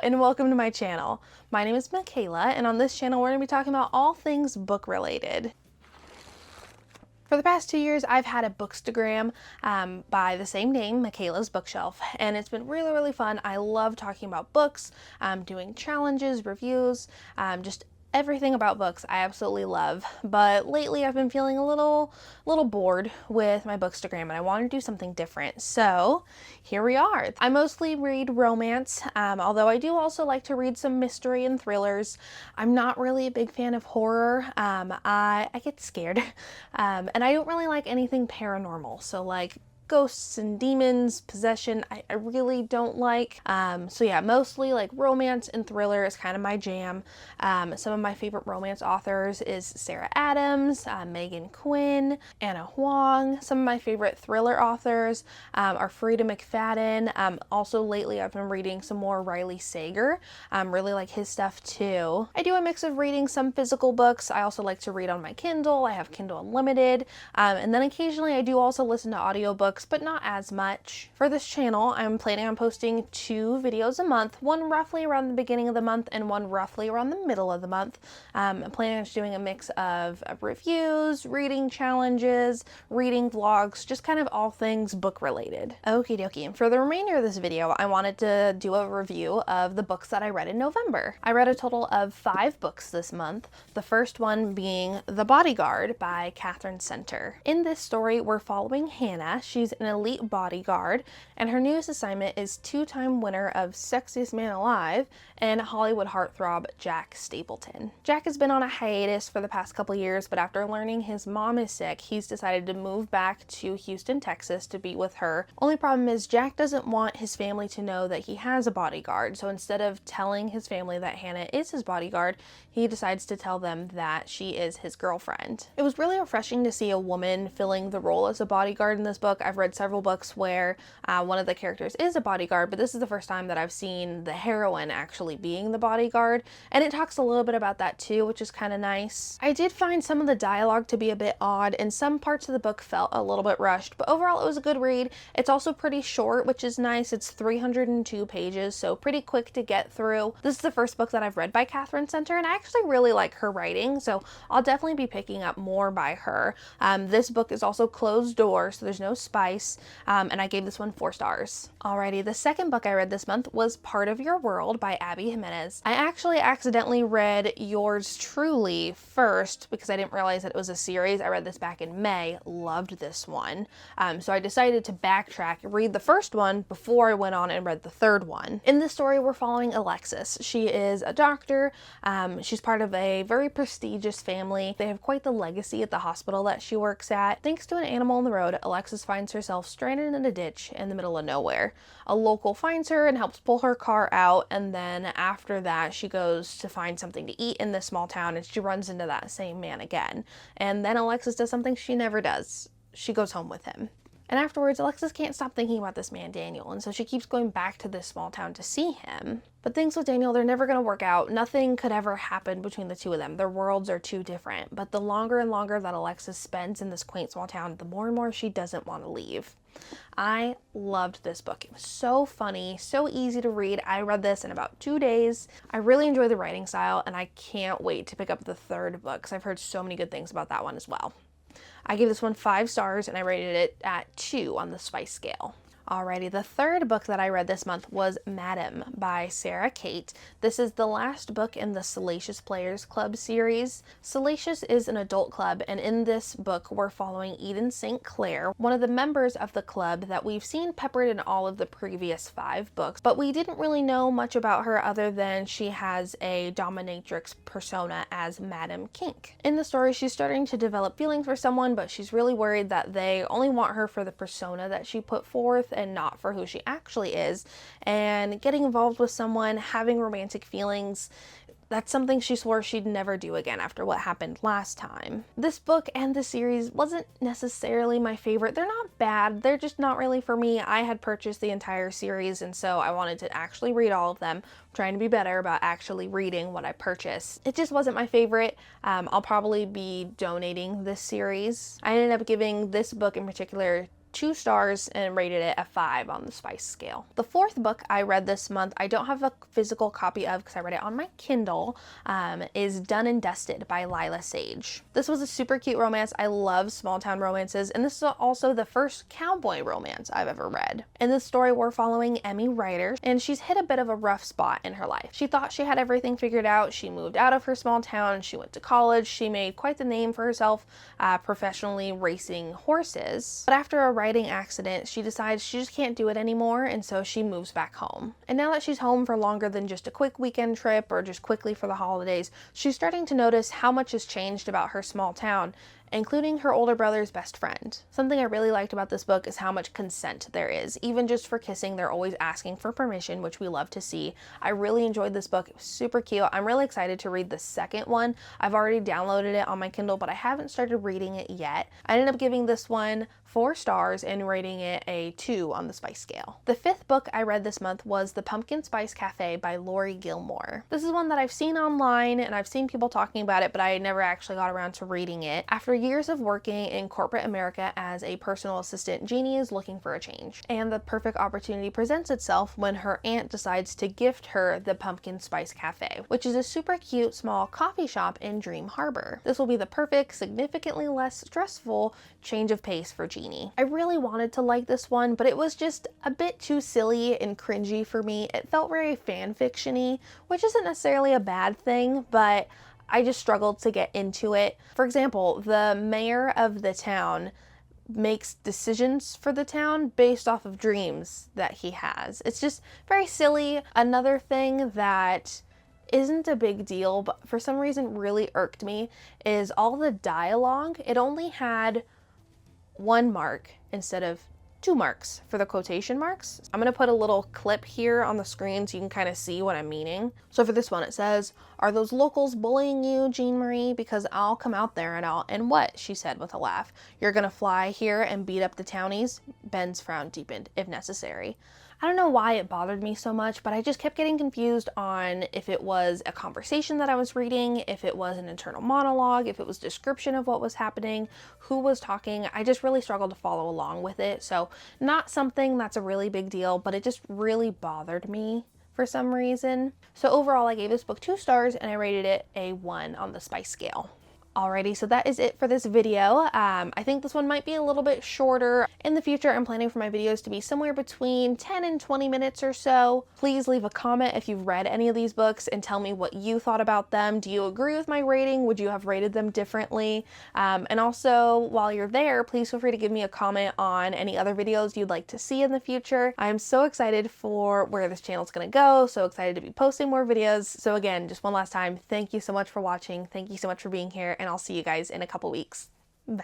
and welcome to my channel. My name is Michaela, and on this channel we're going to be talking about all things book related. For the past 2 years, I've had a bookstagram by the same name, Michaela's Bookshelf, and it's been really fun. I love talking about books, doing challenges, reviews, just everything about books I absolutely love. But lately I've been feeling a little bored with my bookstagram and I want to do something different. So here we are. I mostly read romance, although I do also like to read some mystery and thrillers. I'm not really a big fan of horror. I get scared. And I don't really like anything paranormal. So like ghosts and demons, possession, I really don't like. So yeah, mostly like romance and thriller is kind of my jam. Some of my favorite romance authors is Sarah Adams, Megan Quinn, Anna Huang. Some of my favorite thriller authors are Frida McFadden. Also lately I've been reading some more Riley Sager. Really like his stuff too. I do a mix of reading some physical books. I also like to read on my Kindle. I have Kindle Unlimited. And then occasionally I do also listen to audiobooks, but not as much. For this channel, I'm planning on posting 2 videos a month, one roughly around the beginning of the month and one roughly around the middle of the month. I'm planning on just doing a mix of reviews, reading challenges, reading vlogs, just kind of all things book related. Okie dokie, and for the remainder of this video, I wanted to do a review of the books that I read in November. I read a total of 5 books this month, the first one being The Bodyguard by Katherine Center. In this story, we're following Hannah. She's an elite bodyguard, and her newest assignment is 2-time winner of Sexiest Man Alive and Hollywood heartthrob Jack Stapleton. Jack has been on a hiatus for the past couple years, but after learning his mom is sick, he's decided to move back to Houston, Texas to be with her. Only problem is Jack doesn't want his family to know that he has a bodyguard, so instead of telling his family that Hannah is his bodyguard, he decides to tell them that she is his girlfriend. It was really refreshing to see a woman filling the role as a bodyguard in this book. I've read several books where one of the characters is a bodyguard, but this is the first time that I've seen the heroine actually being the bodyguard, and it talks a little bit about that too, which is kind of nice. I did find some of the dialogue to be a bit odd, and some parts of the book felt a little bit rushed, but overall it was a good read. It's also pretty short, which is nice. It's 302 pages, so pretty quick to get through. This is the first book that I've read by Katherine Center, and I actually really like her writing, so I'll definitely be picking up more by her. This book is also closed door, so there's no spice, and I gave this one 4 stars. Alrighty, the second book I read this month was Part of Your World by Abby Jimenez. I actually accidentally read Yours Truly first because I didn't realize that it was a series. I read this back in May, loved this one. So I decided to backtrack, read the first one before I went on and read the third one. In this story, we're following Alexis. She is a doctor. She's part of a very prestigious family. They have quite the legacy at the hospital that she works at. Thanks to an animal on the road, Alexis finds herself stranded in a ditch in the middle of nowhere. A local finds her and helps pull her car out, and then after that she goes to find something to eat in this small town, and she runs into that same man again. And then Alexis does something she never does. She goes home with him. And afterwards, Alexis can't stop thinking about this man, Daniel, and so she keeps going back to this small town to see him. But things with Daniel, they're never going to work out. Nothing could ever happen between the two of them. Their worlds are too different. But the longer and longer that Alexis spends in this quaint small town, the more and more she doesn't want to leave. I loved this book. It was so funny, so easy to read. I read this in about 2 days. I really enjoy the writing style, and I can't wait to pick up the third book because I've heard so many good things about that one as well. I gave this one 5 stars and I rated it at 2 on the spice scale. Alrighty, the third book that I read this month was Madam by Sarah Kate. This is the last book in the Salacious Players Club series. Salacious is an adult club, and in this book we're following Eden St. Clair, one of the members of the club that we've seen peppered in all of the previous 5 books, but we didn't really know much about her other than she has a dominatrix persona as Madam Kink. In the story, she's starting to develop feelings for someone, but she's really worried that they only want her for the persona that she put forth and not for who she actually is, and getting involved with someone, having romantic feelings, that's something she swore she'd never do again after what happened last time. This book and the series wasn't necessarily my favorite. They're not bad, they're just not really for me. I had purchased the entire series, and so I wanted to actually read all of them. I'm trying to be better about actually reading what I purchase. It just wasn't my favorite. I'll probably be donating this series. I ended up giving this book in particular 2 stars and rated it a 5 on the spice scale. The fourth book I read this month, I don't have a physical copy of because I read it on my Kindle, is Done and Dusted by Lila Sage. This was a super cute romance. I love small town romances, and this is also the first cowboy romance I've ever read. In this story, we're following Emmy Ryder, and she's hit a bit of a rough spot in her life. She thought she had everything figured out. She moved out of her small town, she went to college, she made quite the name for herself professionally racing horses. But after a riding accident, she decides she just can't do it anymore, and so she moves back home. And now that she's home for longer than just a quick weekend trip or just quickly for the holidays, she's starting to notice how much has changed about her small town, including her older brother's best friend. Something I really liked about this book is how much consent there is. Even just for kissing, they're always asking for permission, which we love to see. I really enjoyed this book. It was super cute. I'm really excited to read the second one. I've already downloaded it on my Kindle, but I haven't started reading it yet. I ended up giving this one 4 stars and rating it a 2 on the spice scale. The fifth book I read this month was The Pumpkin Spice Cafe by Lori Gilmore. This is one that I've seen online and I've seen people talking about it, but I never actually got around to reading it. After years of working in corporate America as a personal assistant, Jeannie is looking for a change, and the perfect opportunity presents itself when her aunt decides to gift her the Pumpkin Spice Cafe, which is a super cute small coffee shop in Dream Harbor. This will be the perfect, significantly less stressful change of pace for Jeannie. I really wanted to like this one, but it was just a bit too silly and cringy for me. It felt very fan fiction-y, which isn't necessarily a bad thing, but I just struggled to get into it. For example, the mayor of the town makes decisions for the town based off of dreams that he has. It's just very silly. Another thing that isn't a big deal, but for some reason really irked me, is all the dialogue. It only had 1 mark instead of 2 marks for the quotation marks. I'm gonna put a little clip here on the screen so you can kind of see what I'm meaning. So for this one, it says, "Are those locals bullying you, Jean Marie? Because I'll come out there and what?" she said with a laugh. "You're gonna fly here and beat up the townies?" Ben's frown deepened. "If necessary." I don't know why it bothered me so much, but I just kept getting confused on if it was a conversation that I was reading, if it was an internal monologue, if it was description of what was happening, who was talking. I just really struggled to follow along with it. So not something that's a really big deal, but it just really bothered me for some reason. So overall, I gave this book 2 stars and I rated it a 1 on the spice scale. Alrighty, so that is it for this video. I think this one might be a little bit shorter. In the future, I'm planning for my videos to be somewhere between 10 and 20 minutes or so. Please leave a comment if you've read any of these books and tell me what you thought about them. Do you agree with my rating? Would you have rated them differently? And also, while you're there, please feel free to give me a comment on any other videos you'd like to see in the future. I'm so excited for where this channel is going to go, so excited to be posting more videos. So again, just one last time, thank you so much for watching. Thank you so much for being here, and I'll see you guys in a couple weeks. Bye.